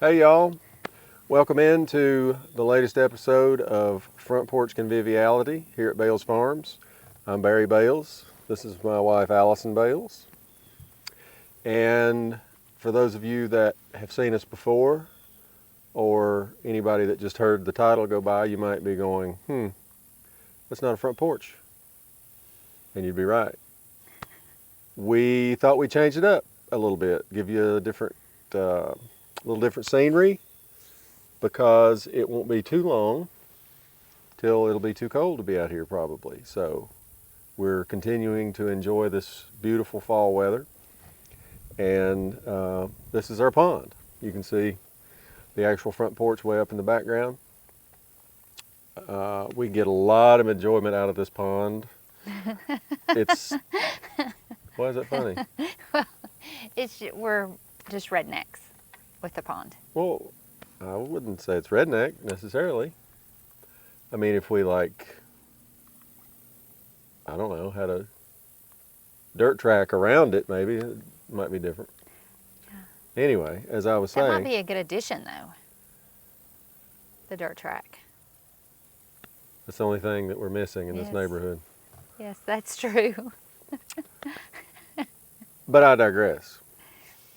Hey y'all, welcome into the latest episode of Front Porch Conviviality here at Bales Farms. I'm Barry Bales. This is my wife Allison Bales. And for those of you that have seen us before, or anybody that just heard the title go by, you might be going, that's not a front porch. And you'd be right. We thought we'd change it up a little bit, give you a little different scenery, because it won't be too long till it'll be too cold to be out here probably. So we're continuing to enjoy this beautiful fall weather. And this is our pond. You can see the actual front porch way up in the background. We get a lot of enjoyment out of this pond. It's, why is it funny? Well, we're just rednecks with the pond. Well, I wouldn't say it's redneck necessarily. I mean, if we I don't know, had a dirt track around it, maybe it might be different. Yeah. Anyway, as I was saying. That might be a good addition though, the dirt track. That's the only thing that we're missing in this neighborhood. Yes, that's true. But I digress,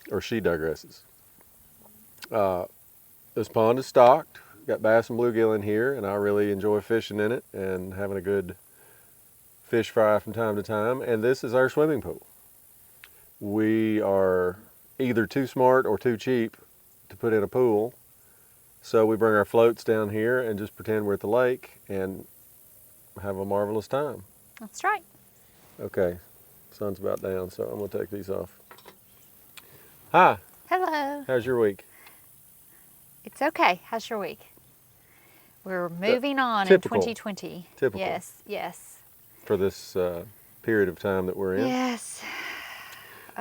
or she digresses. This pond is stocked, got bass and bluegill in here, and I really enjoy fishing in it and having a good fish fry from time to time. And this is our swimming pool. We are either too smart or too cheap to put in a pool, so we bring our floats down here and just pretend we're at the lake and have a marvelous time. That's right. Okay, sun's about down, so I'm gonna take these off. Hi. Hello. How's your week? It's okay. How's your week? We're moving on typical. In 2020. Typical. Yes. For this period of time that we're in. Yes.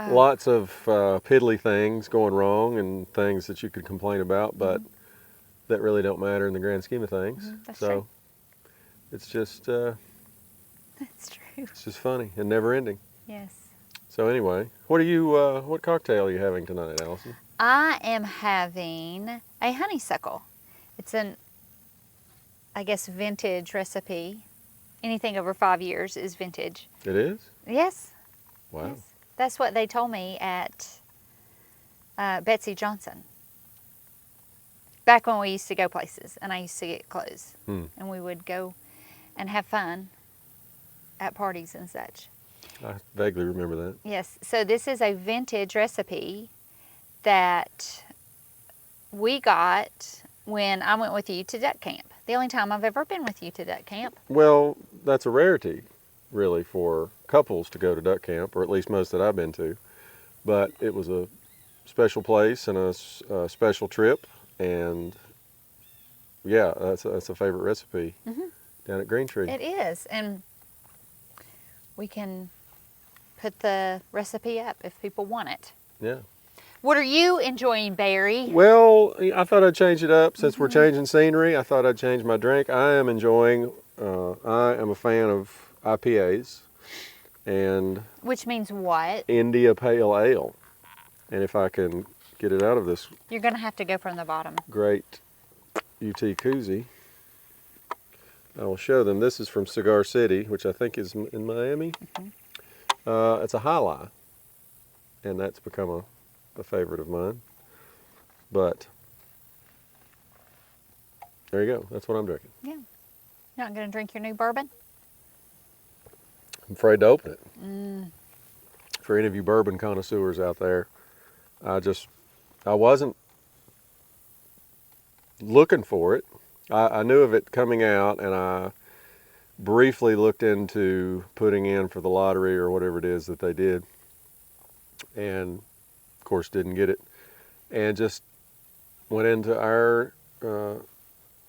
Lots of piddly things going wrong and things that you could complain about, but that really don't matter in the grand scheme of things. That's so true. It's just That's true. it's just funny and never ending. Yes. So anyway, what cocktail are you having tonight, Allison? I am having a honeysuckle. It's I guess, vintage recipe. Anything over 5 years is vintage. It is? Yes. Wow. Yes. That's what they told me at Betsy Johnson. Back when we used to go places and I used to get clothes. And we would go and have fun at parties and such. I vaguely remember that. Yes. So this is a vintage recipe that we got when I went with you to duck camp. The only time I've ever been with you to duck camp. Well, that's a rarity, really, for couples to go to duck camp, or at least most that I've been to. But it was a special place and a special trip, and yeah, that's a favorite recipe down at Green Tree. It is, and we can put the recipe up if people want it. Yeah. What are you enjoying, Barry? Well, I thought I'd change it up. Since we're changing scenery, I thought I'd change my drink. I am enjoying, I am a fan of IPAs and Which means what? India Pale Ale. And if I can get it out of this You're going to have to go from the bottom. great UT koozie, I will show them. This is from Cigar City, which I think is in Miami. It's a High Life, and that's become a favorite of mine. But there you go. That's what I'm drinking. Yeah. You're not going to drink your new bourbon? I'm afraid to open it. For any of you bourbon connoisseurs out there, I wasn't looking for it. I knew of it coming out, and I briefly looked into putting in for the lottery or whatever it is that they did, and of course didn't get it, and just went into our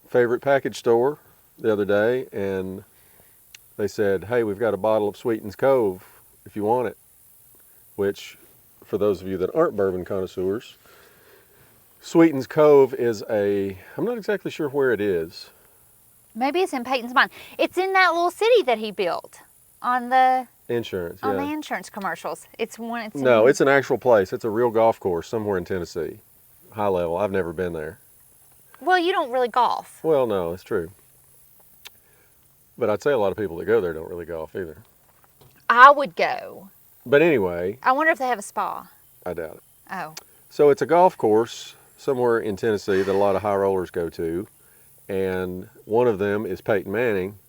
favorite package store the other day, and they said, hey, we've got a bottle of Sweetens Cove if you want it, which, for those of you that aren't bourbon connoisseurs, Sweetens Cove is I'm not exactly sure where it is. Maybe it's in Peyton's Mine. It's in that little city that he built on the Insurance, on yeah. the insurance commercials. It's No, it's an actual place. It's a real golf course somewhere in Tennessee. high level. I've never been there. Well, you don't really golf. Well, no, it's true. But I'd say a lot of people that go there don't really golf either. I would go. But anyway, I wonder if they have a spa. I doubt it. Oh. So it's a golf course somewhere in Tennessee that a lot of high rollers go to. And one of them is Peyton Manning.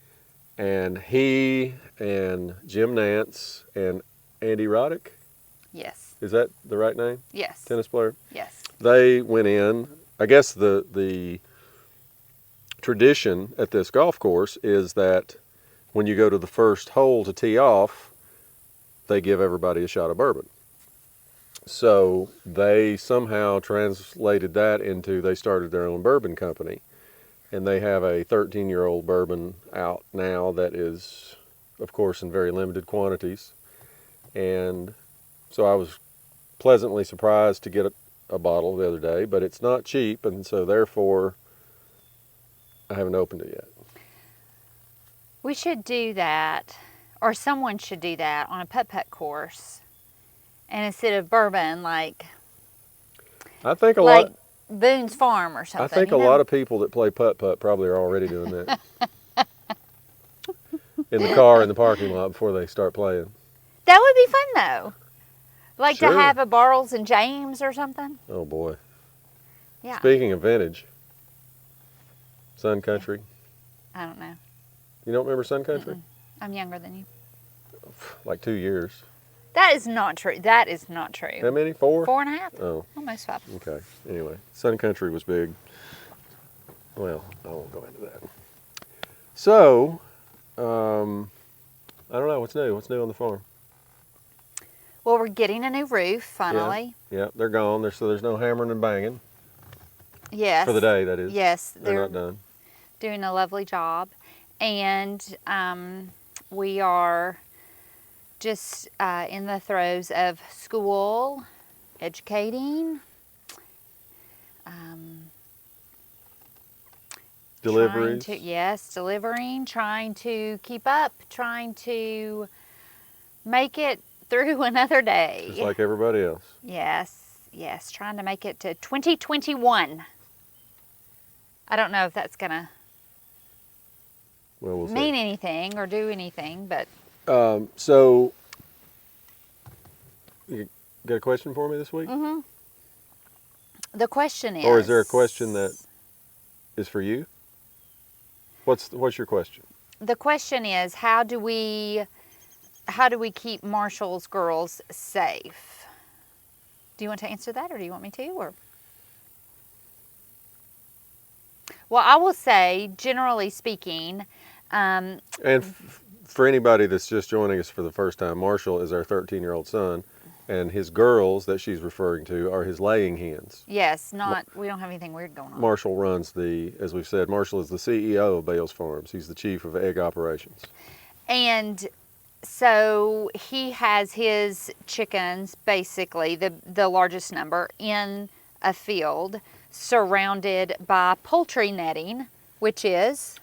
And he and Jim Nance and Andy Roddick, Yes. is that the right name? Yes. Tennis player? Yes. They went in. I guess the tradition at this golf course is that when you go to the first hole to tee off, they give everybody a shot of bourbon. So they somehow translated that into they started their own bourbon company. And they have a 13-year-old bourbon out now that is, of course, in very limited quantities. And so I was pleasantly surprised to get a bottle the other day, but it's not cheap, and so therefore I haven't opened it yet. We should do that, or someone should do that on a putt-putt course. And instead of bourbon, like I think a lot. Boone's Farm or something. I think a lot of people that play putt-putt probably are already doing that in the car in the parking lot before they start playing. That would be fun though. Like Sure. to have a Bartles and James or something. Oh boy. Yeah. Speaking of vintage, Sun Country. I don't know. You don't remember Sun Country? Mm-mm. I'm younger than you. Like 2 years. That is not true. That is not true. How many? 4? 4.5? Oh, Almost 5. okay. Anyway, Sun Country was big. Well, I won't go into that. So, I don't know. What's new? What's new on the farm? Well, we're getting a new roof finally. Yeah, they're gone. So there's no hammering and banging. Yes. For the day, that is. Yes. They're not done. Doing a lovely job. And we are just in the throes of school, educating, Deliveries. delivering, trying to keep up, trying to make it through another day. Just like everybody else. Yes, trying to make it to 2021. I don't know if that's going to Well, we'll mean see. anything or do anything, but So, you got a question for me this week? mm-hmm. The question is... Or is there a question that is for you? What's your question? The question is, how do we keep Marshall's girls safe? Do you want to answer that, or do you want me to? Or well, I will say, generally speaking, And for anybody that's just joining us for the first time, Marshall is our 13-year-old son, and his girls that she's referring to are his laying hens. yes, we don't have anything weird going on. Marshall runs as we've said, Marshall is the CEO of Bales Farms. He's the chief of egg operations. And so he has his chickens, basically the largest number, in a field surrounded by poultry netting, which is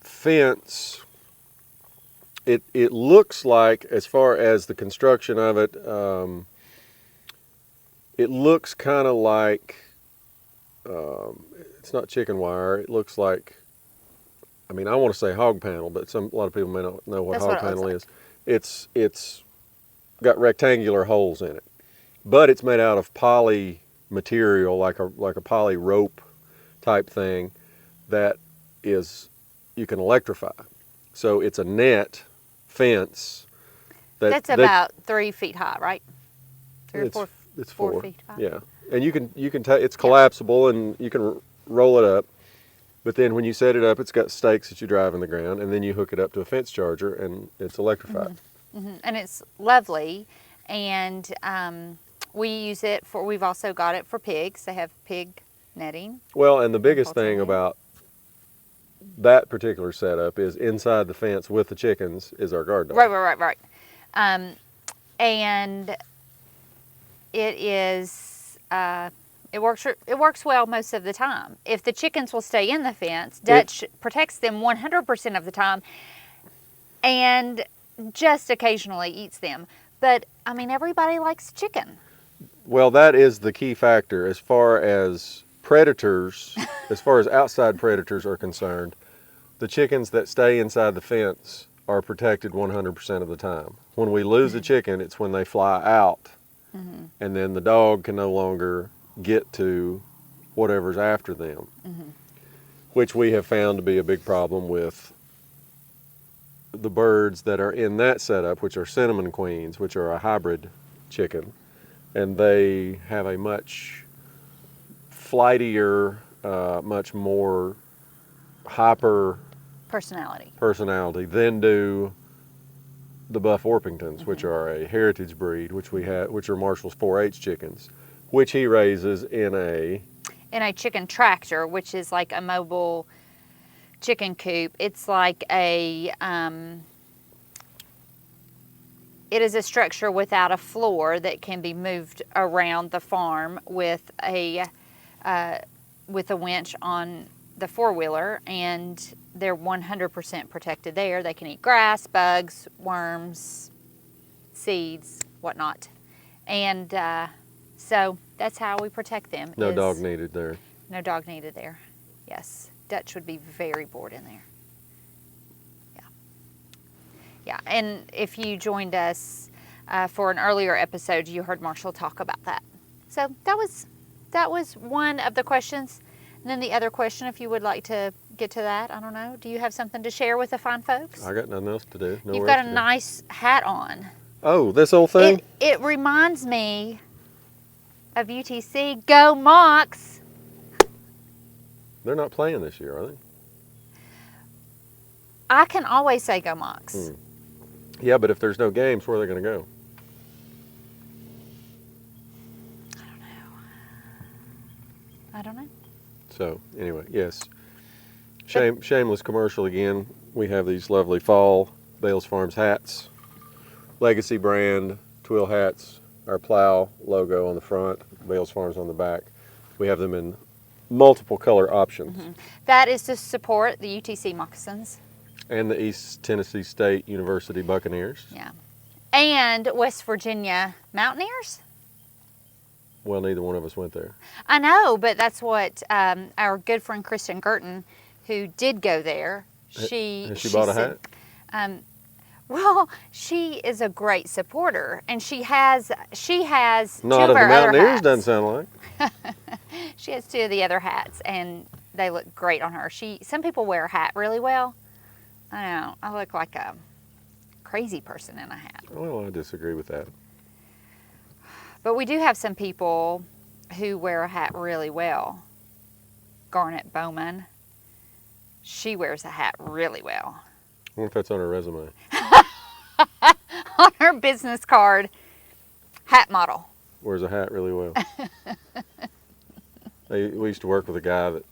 Fence. It looks like, as far as the construction of it, it looks kind of like, it's not chicken wire. It looks like, I mean, I want to say hog panel, but a lot of people may not know what That's hog what it panel looks is. It's got rectangular holes in it, but it's made out of poly material, like a poly rope type thing that you can electrify. So it's a net fence that's about 3 feet high, right? 3 or it's, 4. It's 4 4 feet high. Yeah, and you can it's collapsible and you can roll it up. But then when you set it up, it's got stakes that you drive in the ground, and then you hook it up to a fence charger, and it's electrified. Mm-hmm. And it's lovely, and we use it for. We've also got it for pigs. They have pig netting. Well, and the biggest poultry thing netting. about that particular setup is inside the fence with the chickens is our guard dog. Right. And it is. It works well most of the time. If the chickens will stay in the fence, Dutch protects them 100% of the time, and just occasionally eats them. But I mean, everybody likes chicken. Well, that is the key factor as far as predators, as far as outside predators are concerned. The chickens that stay inside the fence are protected 100% of the time. When we lose a chicken, it's when they fly out, and then the dog can no longer get to whatever's after them, which we have found to be a big problem with the birds that are in that setup, which are cinnamon queens, which are a hybrid chicken, and they have a much flightier, much more hyper personality than do the Buff Orpingtons, which are a heritage breed, which are Marshall's 4-H chickens, which he raises in a chicken tractor, which is like a mobile chicken coop. It's like it is a structure without a floor that can be moved around the farm with a winch on the four-wheeler, and they're 100% protected there. They can eat grass, bugs, worms, seeds, whatnot. And so that's how we protect them. no dog needed there. No dog needed there, yes. Dutch would be very bored in there. Yeah, and if you joined us for an earlier episode, you heard Marshall talk about that. So that was one of the questions. And then the other question, if you would like to get to that, I don't know. Do you have something to share with the fine folks? I got nothing else to do. You've got a nice hat on. Oh, this old thing? It reminds me of UTC. Go Mocs! They're not playing this year, are they? I can always say Go Mocs. Yeah, but if there's no games, where are they going to go? I don't know. So, anyway, yes. Shameless commercial again. We have these lovely fall Bales Farms hats. Legacy brand, twill hats. Our plow logo on the front, Bales Farms on the back. We have them in multiple color options. That is to support the UTC moccasins. And the East Tennessee State University Buccaneers. Yeah. And West Virginia Mountaineers? Well, neither one of us went there. I know, but that's what our good friend Kristen Girton, who did go there, Has she bought a hat? Well, she is a great supporter, and she has Not two of of the our other Mountaineers, hats. doesn't sound like. She has two of the other hats, and they look great on her. Some people wear a hat really well. I know, I look like a crazy person in a hat. Well, I disagree with that. But we do have some people who wear a hat really well. Garnet Bowman, she wears a hat really well. I wonder if that's on her resume. On her business card, hat model. Wears a hat really well. We used to work with a guy that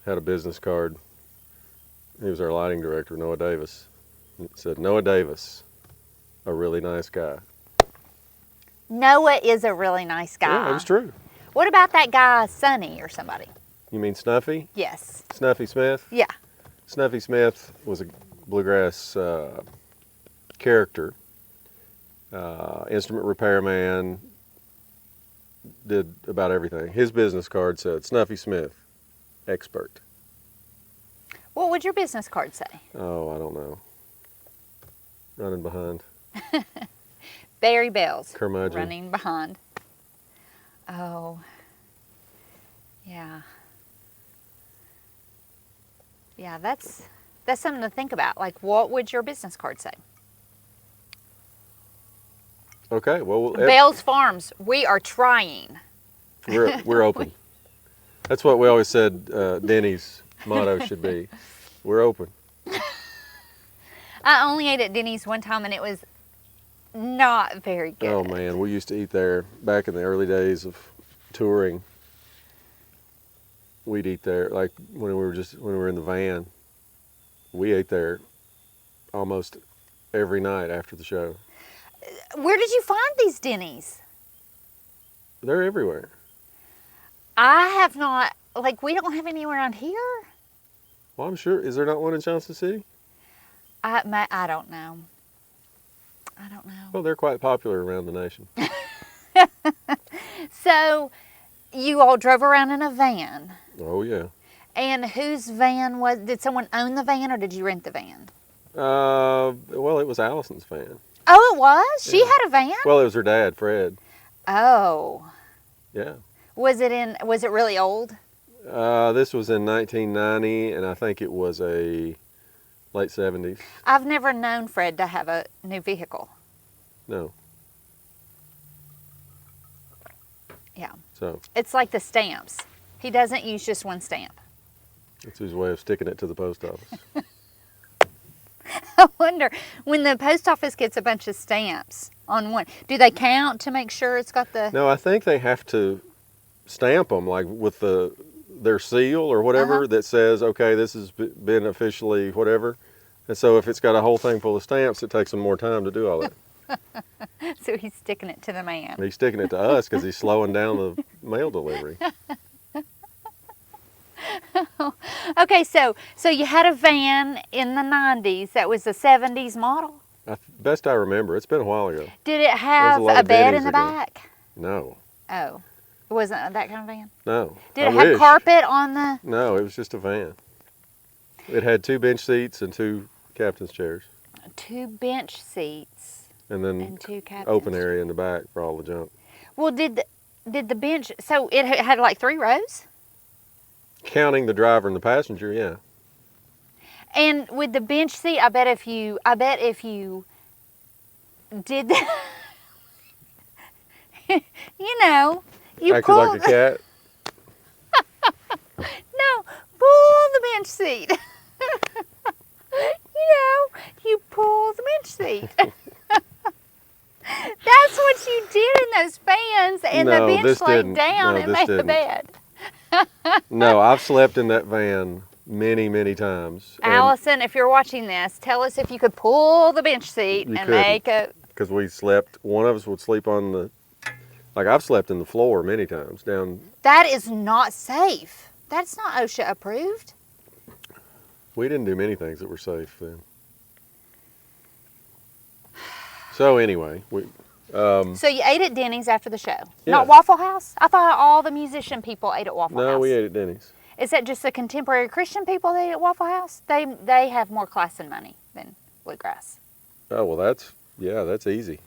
had a business card. He was our lighting director, Noah Davis. It said, Noah Davis, a really nice guy. Noah is a really nice guy. Yeah, that's true. What about that guy, Sonny or somebody? You mean Snuffy? Yes. Snuffy Smith? Yeah. Snuffy Smith was a bluegrass character, instrument repairman, did about everything. His business card said, Snuffy Smith, expert. What would your business card say? Oh, I don't know. Running behind. Barry Bells. Curmudgeon. Running behind. Oh. Yeah. Yeah, that's something to think about. Like, what would your business card say? Okay, well, Bells Farms, we are trying. we're open. That's what we always said Denny's motto should be. We're open. I only ate at Denny's one time, and it was not very good. Oh man, we used to eat there back in the early days of touring. We'd eat there like when we were in the van. We ate there almost every night after the show. Where did you find these Denny's? They're everywhere. I have not, like, we don't have any around here. Well, I'm sure. Is there not one in Johnson City? I don't know. I don't know. Well, they're quite popular around the nation. So you all drove around in a van. Oh, yeah. And whose van was, did someone own the van or did you rent the van? Well, it was Allison's van. Oh, it was? She Yeah. had a van? Well, it was her dad, Fred. Oh. Yeah. Was it really old? This was in 1990, and I think it was a late 70s. I've never known Fred to have a new vehicle. No. Yeah. So It's like the stamps. He doesn't use just one stamp. it's his way of sticking it to the post office. I wonder, when the post office gets a bunch of stamps on one, do they count to make sure it's got the... No, I think they have to stamp them, like with their seal or whatever that says, okay, this has been officially whatever. And so if it's got a whole thing full of stamps, it takes them more time to do all that. So he's sticking it to the man. He's sticking it to us because he's slowing down the mail delivery. Okay, so you had a van in the 90s that was a 70s model. Best I remember, it's been a while ago. Did it have lot a of bed Denny's in the ago. back? No, Oh, it wasn't that kind of van? no. Did I it have wish. carpet on the... No, it was just a van. It had 2 bench seats and 2 captain's chairs, 2 bench seats and then and 2 captains. open area in the back for all the junk. Well, did the bench... So it had like 3 rows? Counting the driver and the passenger, yeah. And with the bench seat, I bet if you did that, you know, you Acted pull like a cat. no, pull the bench seat. You pull the bench seat. That's what you did in those fans, and No, the bench this laid didn't. down No, and this made the didn't. bed. No, I've slept in that van many, many times. Allison, if you're watching this, tell us if you could pull the bench seat You and couldn't. make a... Because we slept, one of us would sleep on the, like I've slept in the floor many times down. That is not safe. That's not OSHA approved. We didn't do many things that were safe then. So anyway, So you ate at Denny's after the show? Yeah. Not Waffle House? I thought all the musician people ate at Waffle House. no, we ate at Denny's. Is that just the contemporary Christian people that eat at Waffle House? They have more class and money than Bluegrass. Oh, well that's easy.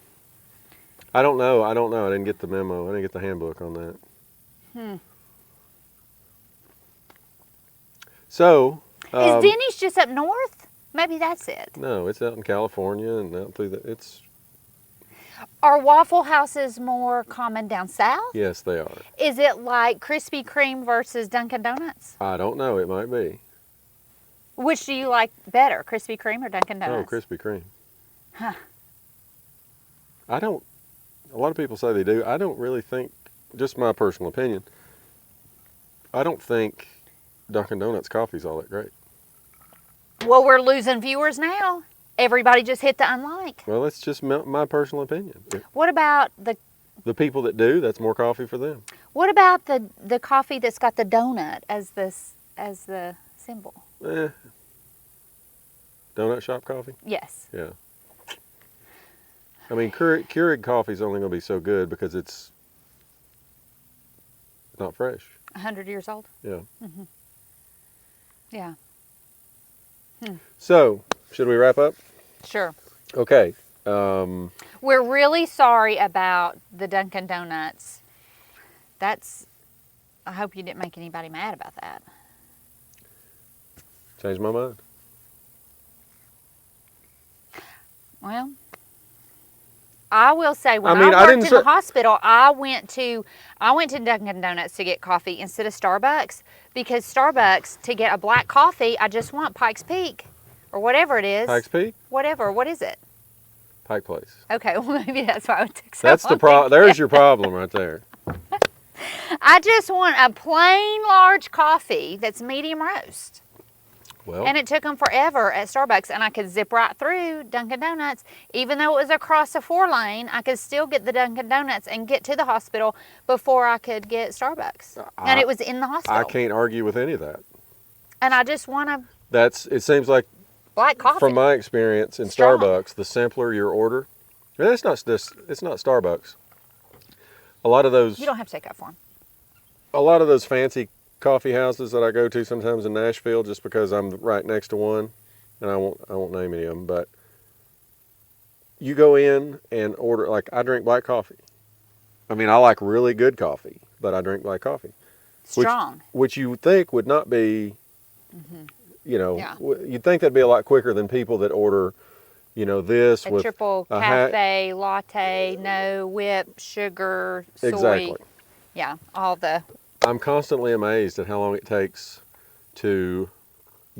I don't know. I didn't get the memo. I didn't get the handbook on that. So. Is Denny's just up north? Maybe that's it. No, it's out in California and out through it's. Are Waffle Houses more common down south? Yes, they are. Is it like Krispy Kreme versus Dunkin' Donuts? I don't know. It might be. Which do you like better, Krispy Kreme or Dunkin' Donuts? Oh, Krispy Kreme. Huh. I don't. A lot of people say they do. I don't really think. Just my personal opinion. I don't think Dunkin' Donuts coffee's all that great. Well, we're losing viewers now. Everybody just hit the unlike. Well, that's just my personal opinion. What about the people that do, that's more coffee for them. What about the coffee that's got the donut as the symbol? Donut shop coffee? Yes. Yeah. I mean, Keurig coffee's only going to be so good because it's not fresh. 100 years old? Yeah. Mm-hmm. Yeah. So, should we wrap up? Sure. Okay. We're really sorry about the Dunkin' Donuts. I hope you didn't make anybody mad about that. Changed my mind. Well, I will say when I mean, I I worked didn't in say- the hospital, I went to Dunkin' Donuts to get coffee instead of Starbucks, because Starbucks, to get a black coffee, I just want Pikes Peak or whatever it is. Pikes Peak? Whatever. What is it? Pike Place. Okay, well maybe that's why it took so That's the long. problem. There's your problem right there. I just want a plain large coffee that's medium roast. Well, And it took them forever at Starbucks, and I could zip right through Dunkin' Donuts. Even though it was across a 4-lane, I could still get the Dunkin' Donuts and get to the hospital before I could get Starbucks. And it was in the hospital. I can't argue with any of that. And I just want a It seems like, black coffee. from my experience in Strong. Starbucks, the simpler your order, and it's not Starbucks, a lot of those You don't have to take up for them. a lot of those fancy coffee houses that I go to sometimes in Nashville, just because I'm right next to one, and I won't name any of them, but you go in and order, like, I drink black coffee. I mean, I like really good coffee, but I drink black coffee. Strong. Which you would think would not be, you know, Yeah. you'd think that'd be a lot quicker than people that order, you know, this A with triple a cafe, latte, no whip, sugar, soy. Exactly. Yeah, all the. I'm constantly amazed at how long it takes to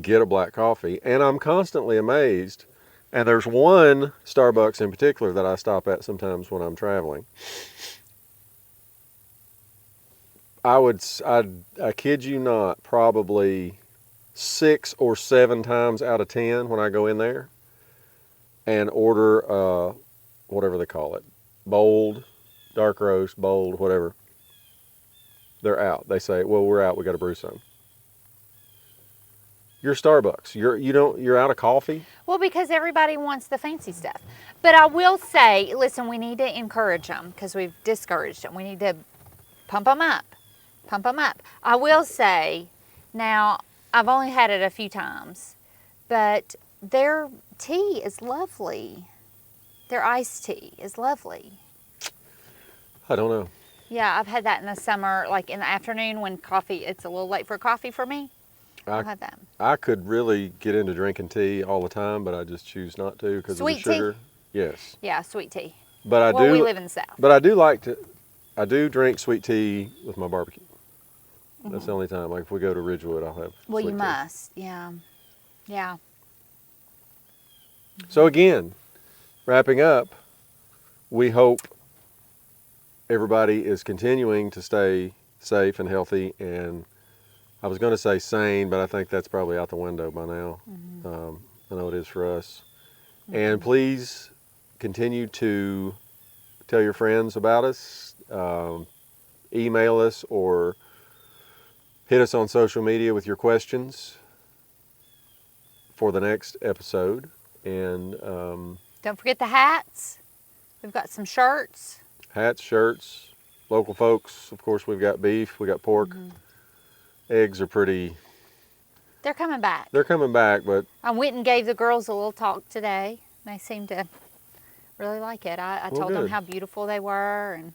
get a black coffee, and I'm constantly amazed. And there's one Starbucks in particular that I stop at sometimes when I'm traveling. I kid you not, probably 6 or 7 times out of 10 when I go in there and order whatever they call it, bold, dark roast, bold, whatever. They're out. They say, "Well, we're out. We got to brew some." You're Starbucks. You're out of coffee. Well, because everybody wants the fancy stuff. But I will say, listen, we need to encourage them because we've discouraged them. We need to pump them up. Pump them up. I will say, now, I've only had it a few times, but their tea is lovely. Their iced tea is lovely. I don't know. Yeah, I've had that in the summer, like in the afternoon when it's a little late for coffee for me. I've had that. I could really get into drinking tea all the time, but I just choose not to because of the Sweet sugar. tea? Yes. Yeah, sweet tea. But we live in the South. But I do drink sweet tea with my barbecue. That's the only time. Like if we go to Ridgewood, I'll have Well, sweet you tea. must. Yeah. Yeah. So again, wrapping up, we hope everybody is continuing to stay safe and healthy, and I was going to say sane, but I think that's probably out the window by now. I know it is for us. And please continue to tell your friends about us, email us, or hit us on social media with your questions for the next episode. And Don't forget the hats. We've got some shirts. hats, shirts, local folks. Of course, we've got beef, we got pork. Eggs are pretty. They're coming back. They're coming back, but I went and gave the girls a little talk today. They seemed to really like it. I Well, told them good. how beautiful they were, and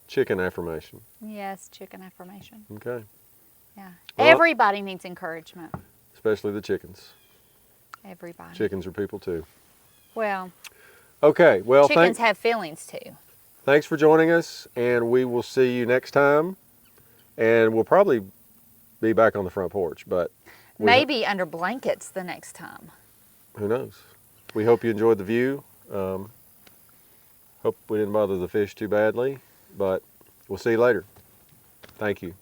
chicken affirmation. yes, chicken affirmation. Okay. Yeah. Well, Everybody needs encouragement. especially the chickens. Everybody. Chickens are people too. Well, Okay. Well, chickens have feelings too. thanks for joining us, and we will see you next time. And we'll probably be back on the front porch, but Maybe under blankets the next time. who knows? We hope you enjoyed the view. Hope we didn't bother the fish too badly, but we'll see you later. Thank you.